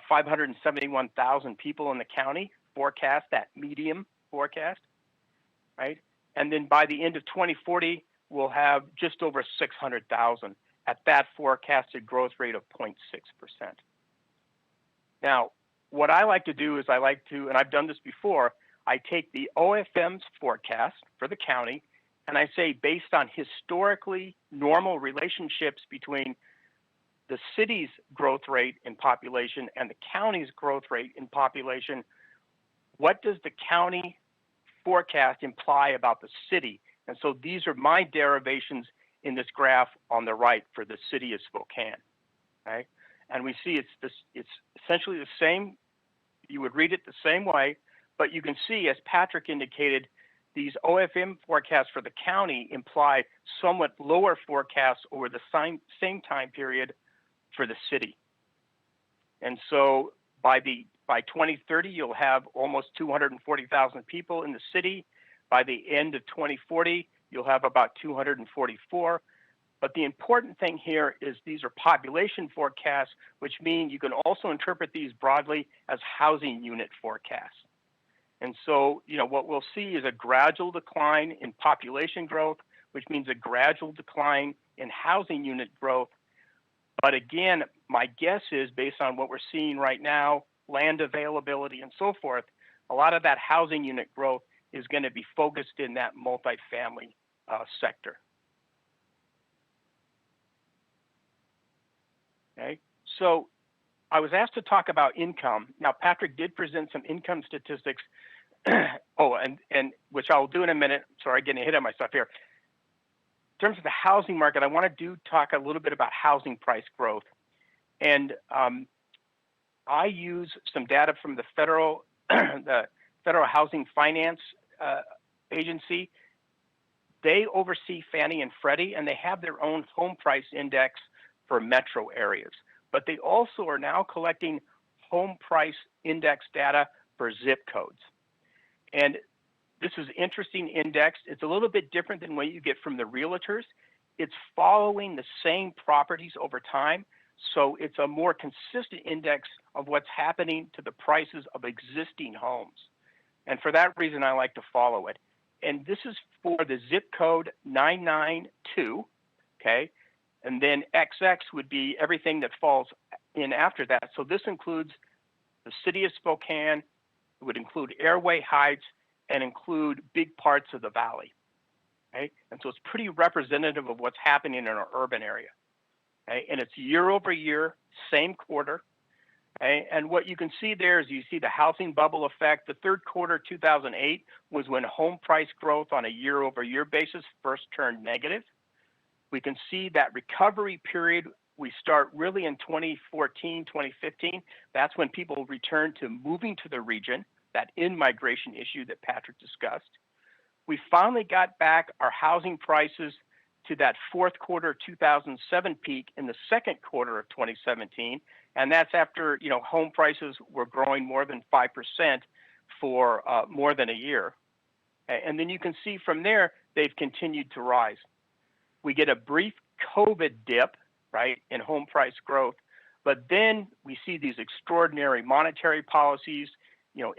571,000 people in the county forecast, that medium forecast, right? And then by the end of 2040, we'll have just over 600,000 at that forecasted growth rate of 0.6%. Now, what I like to do is and I've done this before, I take the OFM's forecast for the county, and I say based on historically normal relationships between the city's growth rate in population and the county's growth rate in population, what does the county forecast imply about the city? And so these are my derivations in this graph on the right for the city of Spokane, right? And we see it's essentially the same. You would read it the same way, but you can see, as Patrick indicated, these OFM forecasts for the county imply somewhat lower forecasts over the same time period for the city. And so by 2030, you'll have almost 240,000 people in the city. By the end of 2040, you'll have about 244. But the important thing here is these are population forecasts, which mean you can also interpret these broadly as housing unit forecasts. And so, what we'll see is a gradual decline in population growth, which means a gradual decline in housing unit growth. But again, my guess is, based on what we're seeing right now, land availability and so forth, a lot of that housing unit growth is going to be focused in that multifamily sector. Okay, so I was asked to talk about income. Now, Patrick did present some income statistics. and which I'll do in a minute. Sorry, getting ahead of myself here. In terms of the housing market, I want to talk a little bit about housing price growth. And I use some data from the Federal Housing Finance Agency. They oversee Fannie and Freddie, and they have their own home price index for metro areas. But they also are now collecting home price index data for zip codes. And this is interesting index. It's a little bit different than what you get from the realtors. It's following the same properties over time. So it's a more consistent index of what's happening to the prices of existing homes. And for that reason, I like to follow it. And this is for the zip code 992, okay? And then XX would be everything that falls in after that. So this includes the city of Spokane, it would include Airway Heights, and include big parts of the valley, okay? And so it's pretty representative of what's happening in our urban area, okay? And it's year over year, same quarter, okay? And what you can see there is you see the housing bubble effect. The third quarter 2008 was when home price growth on a year over year basis first turned negative. We can see that recovery period, we start really in 2014, 2015. That's when people return to moving to the region, that in-migration issue that Patrick discussed. We finally got back our housing prices to that fourth quarter 2007 peak in the second quarter of 2017. And that's after, home prices were growing more than 5% for more than a year. And then you can see from there, they've continued to rise. We get a brief COVID dip, right, in home price growth, but then we see these extraordinary monetary policies.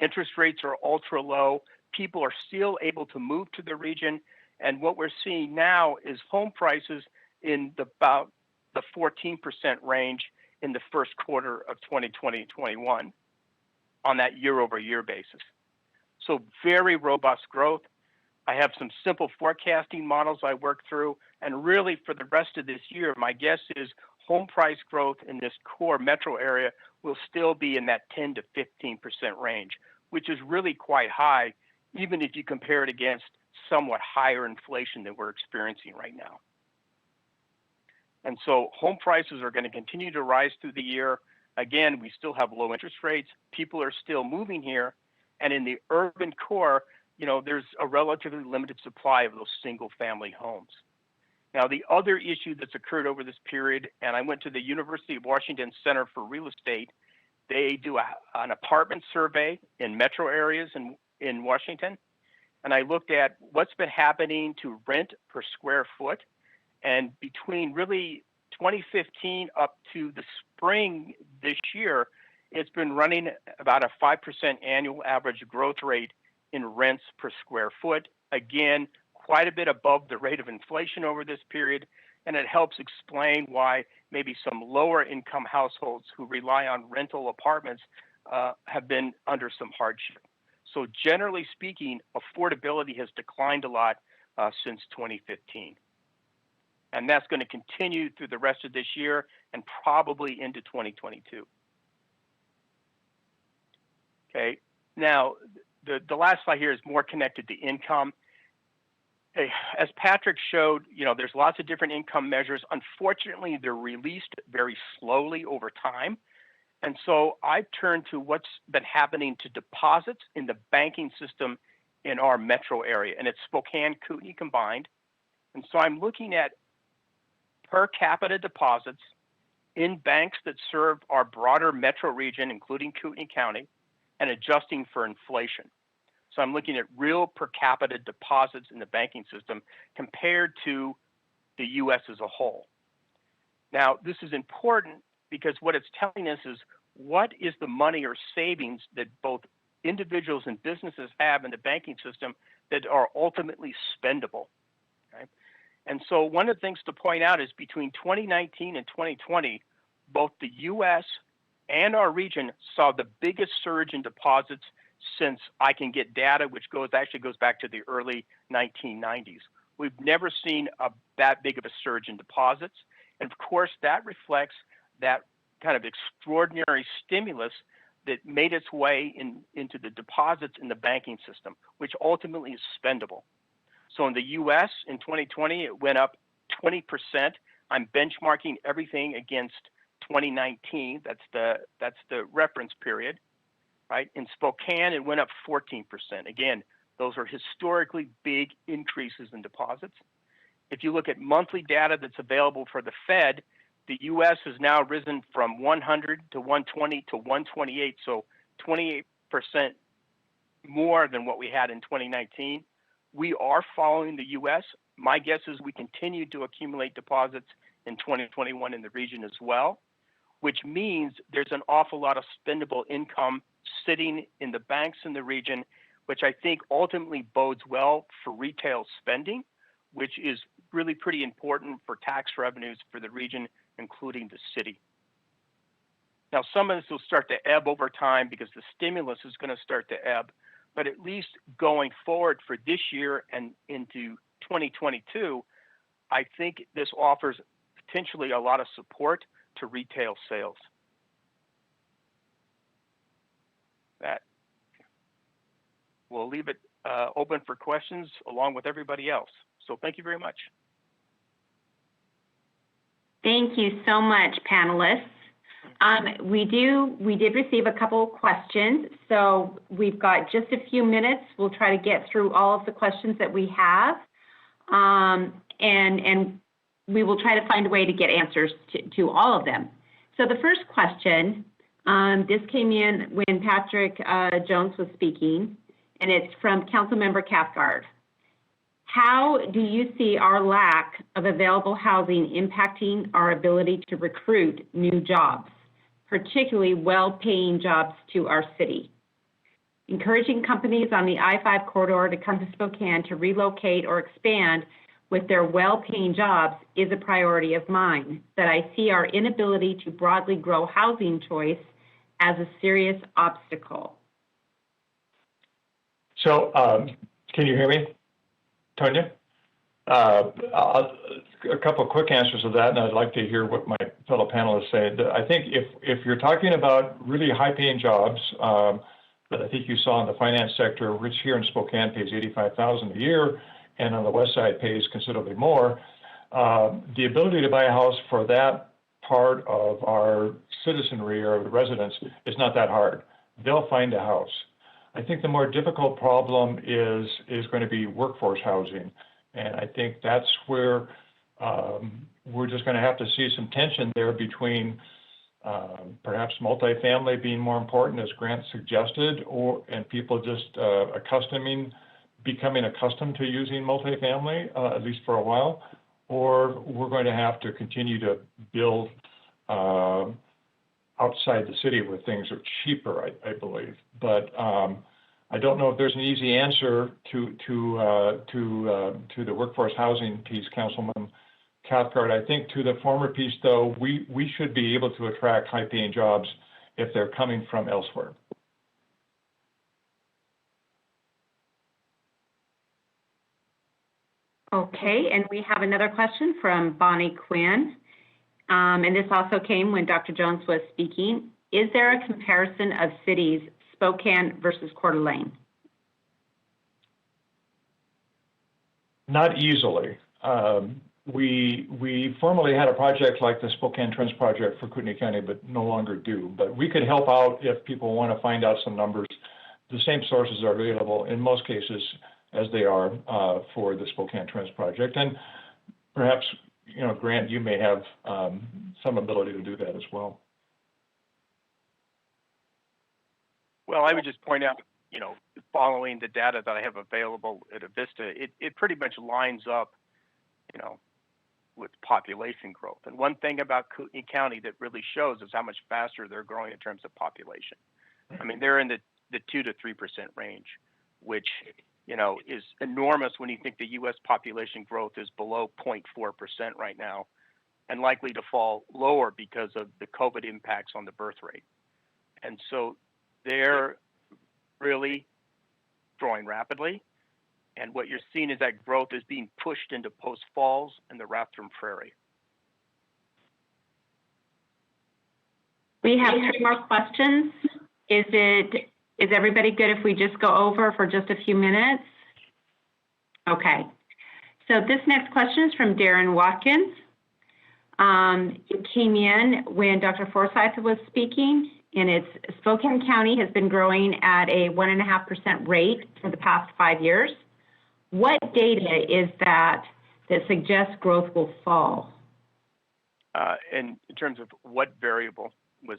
Interest rates are ultra low. People are still able to move to the region. And what we're seeing now is home prices in about the 14% range in the first quarter of 2020-21 on that year over year basis. So very robust growth. I have some simple forecasting models I work through, and really for the rest of this year, my guess is home price growth in this core metro area will still be in that 10 to 15% range, which is really quite high, even if you compare it against somewhat higher inflation that we're experiencing right now. And so home prices are going to continue to rise through the year. Again, we still have low interest rates. People are still moving here. And in the urban core, there's a relatively limited supply of those single family homes. Now, the other issue that's occurred over this period, and I went to the University of Washington Center for Real Estate. They do an apartment survey in metro areas in Washington. And I looked at what's been happening to rent per square foot. And between really 2015 up to the spring this year, it's been running about a 5% annual average growth rate in rents per square foot. Again, quite a bit above the rate of inflation over this period. And it helps explain why maybe some lower income households who rely on rental apartments have been under some hardship. So generally speaking, affordability has declined a lot since 2015. And that's going to continue through the rest of this year and probably into 2022. Okay, now the last slide here is more connected to income. As Patrick showed, there's lots of different income measures. Unfortunately, they're released very slowly over time. And so I've turned to what's been happening to deposits in the banking system in our metro area, and it's Spokane, Kootenai combined. And so I'm looking at per capita deposits in banks that serve our broader metro region, including Kootenai County, and adjusting for inflation. So I'm looking at real per capita deposits in the banking system compared to the U.S. as a whole. Now, this is important because what it's telling us is what is the money or savings that both individuals and businesses have in the banking system that are ultimately spendable. Okay? And so one of the things to point out is between 2019 and 2020, both the U.S. and our region saw the biggest surge in deposits since I can get data, which actually goes back to the early 1990s. We've never seen that big of a surge in deposits. And of course, that reflects that kind of extraordinary stimulus that made its way into the deposits in the banking system, which ultimately is spendable. So in the U.S. in 2020, it went up 20%. I'm benchmarking everything against 2019. That's the reference period, right? In Spokane, it went up 14%. Again, those are historically big increases in deposits. If you look at monthly data that's available for the Fed, the U.S. has now risen from 100 to 120 to 128, so 28% more than what we had in 2019. We are following the U.S. My guess is we continue to accumulate deposits in 2021 in the region as well, which means there's an awful lot of spendable income sitting in the banks in the region, which I think ultimately bodes well for retail spending, which is really pretty important for tax revenues for the region, including the city. Now, some of this will start to ebb over time because the stimulus is going to start to ebb, but at least going forward for this year and into 2022, I think this offers potentially a lot of support to retail sales. That we'll leave it open for questions along with everybody else. So thank you very much. Thank you so much, panelists. We did receive a couple of questions, so we've got just a few minutes. We'll try to get through all of the questions that we have, and we will try to find a way to get answers to all of them. So the first question, this came in when Patrick Jones was speaking, and it's from Councilmember Cathcart. How do you see our lack of available housing impacting our ability to recruit new jobs, particularly well-paying jobs to our city? Encouraging companies on the I-5 corridor to come to Spokane to relocate or expand with their well-paying jobs is a priority of mine, but I see our inability to broadly grow housing choice as a serious obstacle. So, can you hear me? Tonya? A couple of quick answers to that, and I'd like to hear what my fellow panelists say. I think if you're talking about really high-paying jobs, that I think you saw in the finance sector, which here in Spokane pays $85,000 a year, and on the west side pays considerably more, the ability to buy a house for that part of our citizenry or the residents is not that hard. They'll find a house. I think the more difficult problem is going to be workforce housing. And I think that's where we're just going to have to see some tension there between perhaps multifamily being more important, as Grant suggested, and people just becoming accustomed to using multifamily, at least for a while, or we're going to have to continue to build outside the city where things are cheaper, I believe. But I don't know if there's an easy answer to the workforce housing piece, Councilman Cathcart. I think to the former piece, though, we should be able to attract high-paying jobs if they're coming from elsewhere. Okay, and we have another question from Bonnie Quinn. And this also came when Dr. Jones was speaking. Is there a comparison of cities, Spokane versus Coeur d'Alene? Not easily. We formerly had a project like the Spokane Trends Project for Kootenai County, but no longer do. But we could help out if people want to find out some numbers. The same sources are available in most cases as they are for the Spokane Trends Project. And perhaps, Grant, you may have some ability to do that as well. Well, I would just point out, following the data that I have available at Avista, it pretty much lines up, with population growth. And one thing about Kootenai County that really shows is how much faster they're growing in terms of population. I mean, they're in the 2 to 3% range, which, is enormous when you think the U.S. population growth is below 0.4% right now and likely to fall lower because of the COVID impacts on the birth rate. And so they're really growing rapidly. And what you're seeing is that growth is being pushed into Post Falls and the Rathdrum Prairie. We have 3 more questions. Is everybody good if we just go over for just a few minutes? Okay. So this next question is from Darren Watkins. It came in when Dr. Forsythe was speaking, and it's Spokane County has been growing at a 1.5% rate for the past 5 years. What data is that suggests growth will fall? And in terms of what variable was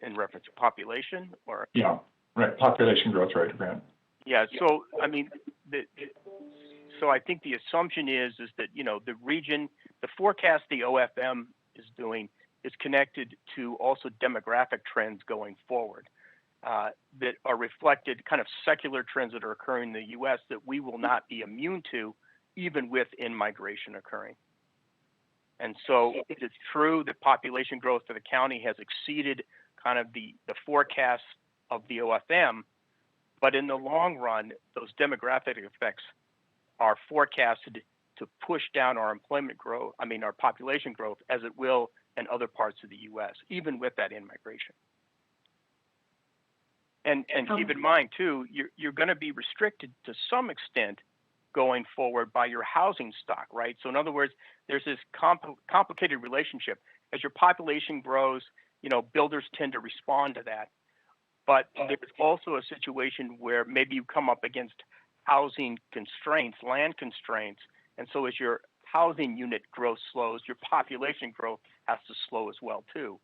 in reference to population or? Yeah, right. Population growth rate, Grant. Yeah. So, I mean, so I think the assumption is that, the region, the forecast the OFM is doing is connected to also demographic trends going forward that are reflected, kind of secular trends that are occurring in the U.S. that we will not be immune to, even with in-migration occurring. And so it is true that population growth for the county has exceeded kind of the forecast of the OFM, but in the long run, those demographic effects are forecasted to push down our our population growth, as it will in other parts of the U.S., even with that in-migration. And keep in mind, too, you're going to be restricted to some extent going forward by your housing stock, right? So in other words, there's this complicated relationship. As your population grows, builders tend to respond to that. But there's also a situation where maybe you come up against housing constraints, land constraints, and so as your housing unit growth slows, your population growth has to slow as well, too.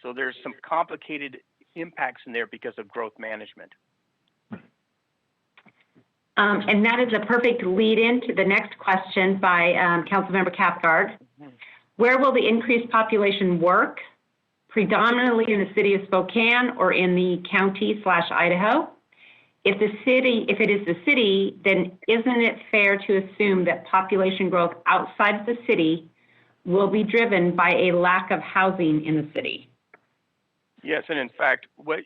So there's some complicated impacts in there because of growth management. And that is a perfect lead-in to the next question by Councilmember Cathcart. Where will the increased population work? Predominantly in the city of Spokane or in the county/Idaho? If it is the city, then isn't it fair to assume that population growth outside of the city will be driven by a lack of housing in the city? Yes, and in fact, I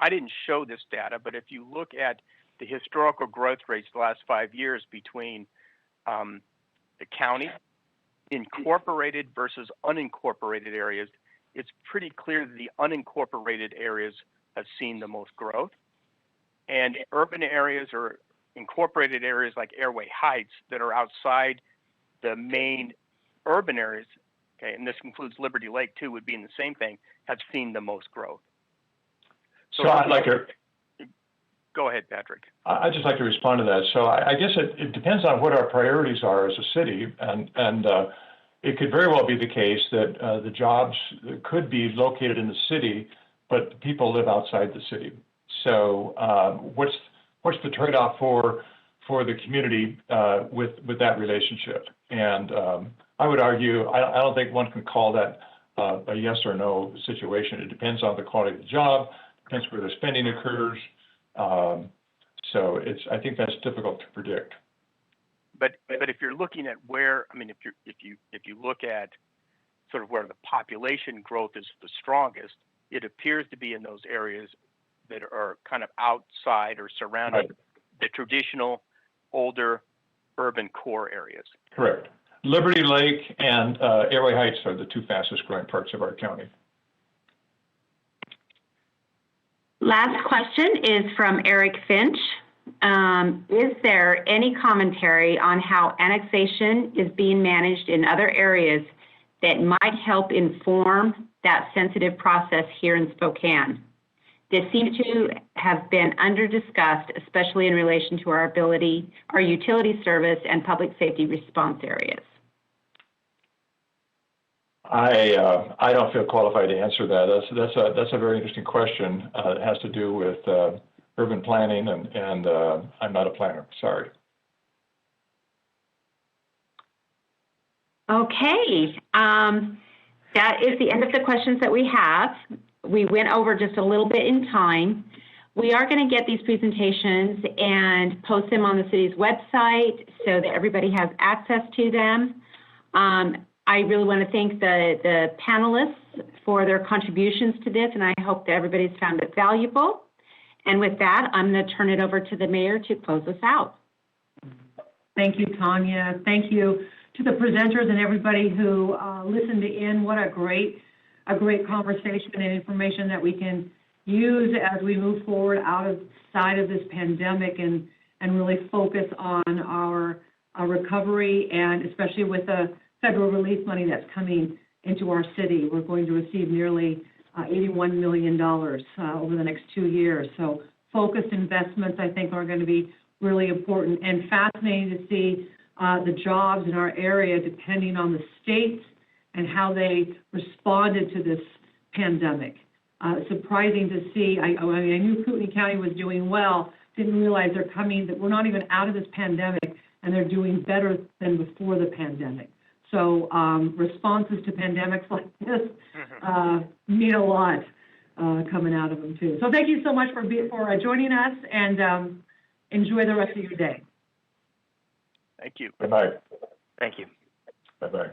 didn't show this data, but if you look at the historical growth rates the last 5 years between the county, incorporated versus unincorporated areas, it's pretty clear that the unincorporated areas have seen the most growth. And urban areas or incorporated areas like Airway Heights that are outside the main urban areas, okay, and this includes Liberty Lake too, would be in the same thing, have seen the most growth. So I'd like to... Go ahead, Patrick. I'd just like to respond to that. So I guess it depends on what our priorities are as a city, and it could very well be the case that the jobs could be located in the city, but the people live outside the city. So what's the trade-off for the community with that relationship? And I would argue I don't think one can call that a yes or no situation. It depends on the quality of the job, depends where the spending occurs. So I think that's difficult to predict. But if you're looking at where, I mean, if you look at sort of where the population growth is the strongest, it appears to be in those areas that are kind of outside or surrounding the traditional older urban core areas. Correct. Liberty Lake and Airway Heights are the two fastest growing parts of our county. Last question is from Eric Finch. Is there any commentary on how annexation is being managed in other areas that might help inform that sensitive process here in Spokane? This seems to have been under-discussed, especially in relation to our utility service and public safety response areas. I don't feel qualified to answer that. That's a very interesting question. It has to do with urban planning, and I'm not a planner. Sorry. Okay, that is the end of the questions that we have. We went over just a little bit in time. We are going to get these presentations and post them on the city's website so that everybody has access to them. I really want to thank the panelists for their contributions to this, and I hope that everybody's found it valuable. And with that, I'm going to turn it over to the mayor to close us out. Thank you, Tanya. Thank you to the presenters and everybody who listened in. What a great conversation and information that we can use as we move forward outside of this pandemic and really focus on our recovery, and especially with the federal relief money that's coming into our city. We're going to receive nearly $81 million over the next 2 years. So focused investments, I think, are going to be really important, and fascinating to see the jobs in our area depending on the states and how they responded to this pandemic. Surprising to see. I knew Kootenai County was doing well, didn't realize that we're not even out of this pandemic, and they're doing better than before the pandemic. So responses to pandemics like this mean a lot coming out of them too. So thank you so much for joining us, and enjoy the rest of your day. Thank you. Good night. Thank you. Bye-bye.